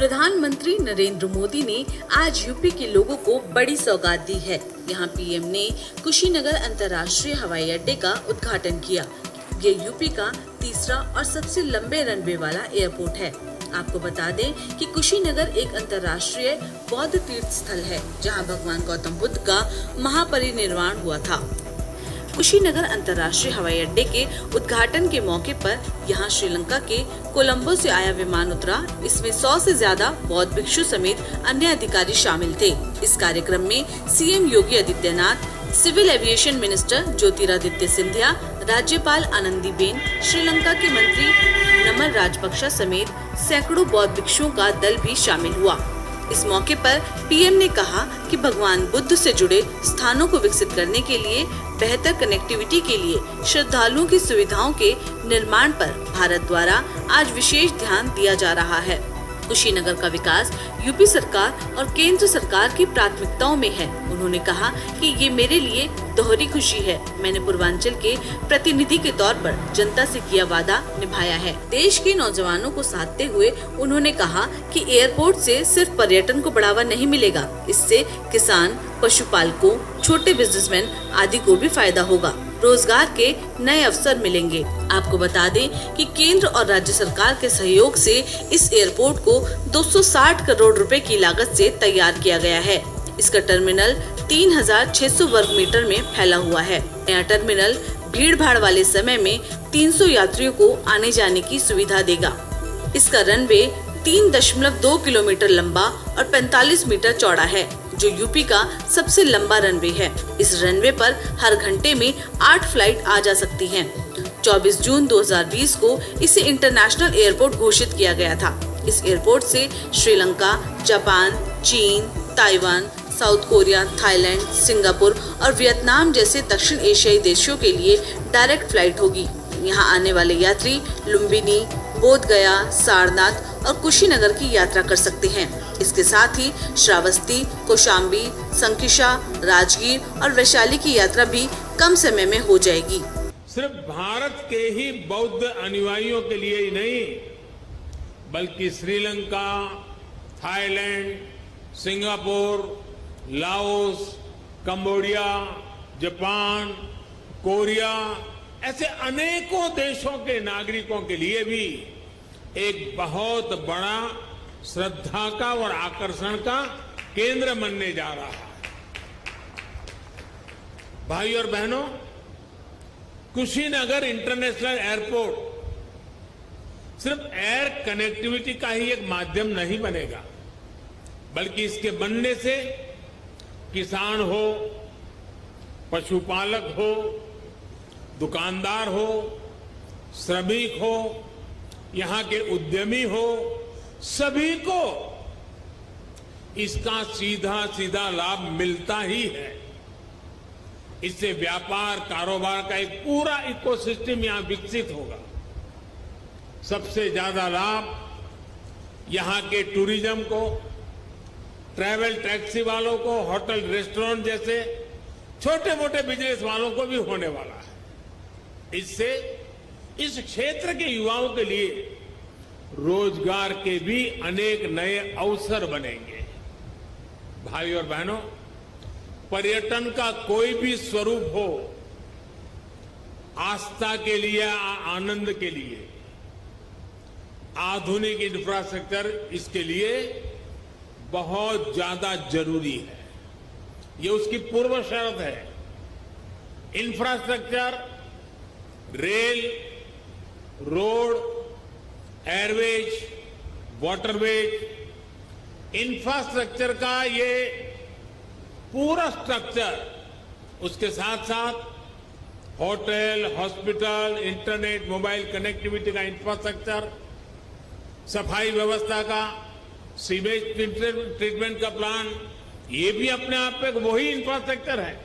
प्रधानमंत्री नरेंद्र मोदी ने आज यूपी के लोगों को बड़ी सौगात दी है। यहां पीएम ने कुशीनगर अंतर्राष्ट्रीय हवाई अड्डे का उद्घाटन किया। ये यूपी का तीसरा और सबसे लंबे रनवे वाला एयरपोर्ट है। आपको बता दें कि कुशीनगर एक अंतर्राष्ट्रीय बौद्ध तीर्थ स्थल है, जहां भगवान गौतम बुद्ध का महापरिनिर्वाण हुआ था। कुशीनगर अंतर्राष्ट्रीय हवाई अड्डे के उद्घाटन के मौके पर यहां श्रीलंका के कोलंबो से आया विमान उतरा। इसमें 100 से ज्यादा बौद्ध भिक्षु समेत अन्य अधिकारी शामिल थे। इस कार्यक्रम में CM Yogi Adityanath, civil aviation minister Jyotiraditya Scindia, राज्यपाल आनंदीबेन, श्रीलंका के मंत्री नमल राजपक्षा समेत सैकड़ों बौद्ध भिक्षुओं का दल भी शामिल हुआ। इस मौके पर पीएम ने कहा कि भगवान बुद्ध से जुड़े स्थानों को विकसित करने के लिए, बेहतर कनेक्टिविटी के लिए श्रद्धालुओं की सुविधाओं के निर्माण पर भारत द्वारा आज विशेष ध्यान दिया जा रहा है। कुशीनगर का विकास यूपी सरकार और केंद्र सरकार की प्राथमिकताओं में है। उन्होंने कहा कि ये मेरे लिए दोहरी खुशी है। मैंने पूर्वांचल के प्रतिनिधि के तौर पर जनता से किया वादा निभाया है। देश के नौजवानों को साधते हुए उन्होंने कहा कि एयरपोर्ट से सिर्फ पर्यटन को बढ़ावा नहीं मिलेगा, इससे किसान, पशुपालकों, छोटे बिजनेसमैन आदि को भी फायदा होगा। रोजगार के नए अवसर मिलेंगे। आपको बता दें कि केंद्र और राज्य सरकार के सहयोग से इस एयरपोर्ट को 260 करोड़ रुपए की लागत से तैयार किया गया है। इसका टर्मिनल 3600 वर्ग मीटर में फैला हुआ है। नया टर्मिनल भीड़ भाड़ वाले समय में 300 यात्रियों को आने जाने की सुविधा देगा। इसका रनवे 3.2 किलोमीटर लंबा और 45 मीटर चौड़ा है, जो यूपी का सबसे लंबा रनवे है। इस रनवे पर हर घंटे में 8 फ्लाइट आ जा सकती हैं। 24 जून 2020 को इसे इंटरनेशनल एयरपोर्ट घोषित किया गया था। इस एयरपोर्ट से श्रीलंका, जापान, चीन, Taiwan, south Korea, Thailand, Singapore और वियतनाम जैसे दक्षिण एशियाई देशों के लिए डायरेक्ट फ्लाइट होगी। यहाँ आने वाले यात्री लुम्बिनी, बोध गया, सारनाथ और कुशीनगर की यात्रा कर सकते हैं। इसके साथ ही श्रावस्ती, कौशाम्बी, संकिशा, राजगीर और वैशाली की यात्रा भी कम समय में हो जाएगी। सिर्फ भारत के ही बौद्ध अनुयायियों के लिए ही नहीं, बल्कि Sri Lanka, Thailand, Singapore, Laos, Cambodia, Japan, Korea ऐसे अनेकों देशों के नागरिकों के लिए भी एक बहुत बड़ा श्रद्धा का और आकर्षण का केंद्र बनने जा रहा है। भाई और बहनों, कुशीनगर इंटरनेशनल एयरपोर्ट सिर्फ एयर कनेक्टिविटी का ही एक माध्यम नहीं बनेगा, बल्कि इसके बनने से किसान हो, पशुपालक हो, दुकानदार हो, श्रमिक हो, यहाँ के उद्यमी हो, सभी को इसका सीधा सीधा लाभ मिलता ही है। इससे व्यापार, कारोबार का एक पूरा इकोसिस्टम यहाँ विकसित होगा। सबसे ज्यादा लाभ यहाँ के टूरिज्म को, ट्रैवल टैक्सी वालों को, होटल रेस्टोरेंट जैसे छोटे मोटे बिजनेस वालों को भी होने वाला है। इससे इस क्षेत्र के युवाओं के लिए रोजगार के भी अनेक नए अवसर बनेंगे। भाई और बहनों, पर्यटन का कोई भी स्वरूप हो, आस्था के लिए, आनंद के लिए आधुनिक इंफ्रास्ट्रक्चर इसके लिए बहुत ज्यादा जरूरी है। ये उसकी पूर्व शर्त है। Infrastructure, rail, road, Airways, waterways, infrastructure का ये पूरा स्ट्रक्चर, उसके साथ साथ hotel, hospital, internet, mobile connectivity का इंफ्रास्ट्रक्चर, सफाई व्यवस्था का, सीवेज ट्रीटमेंट का प्लान, ये भी अपने आप में वही इंफ्रास्ट्रक्चर है।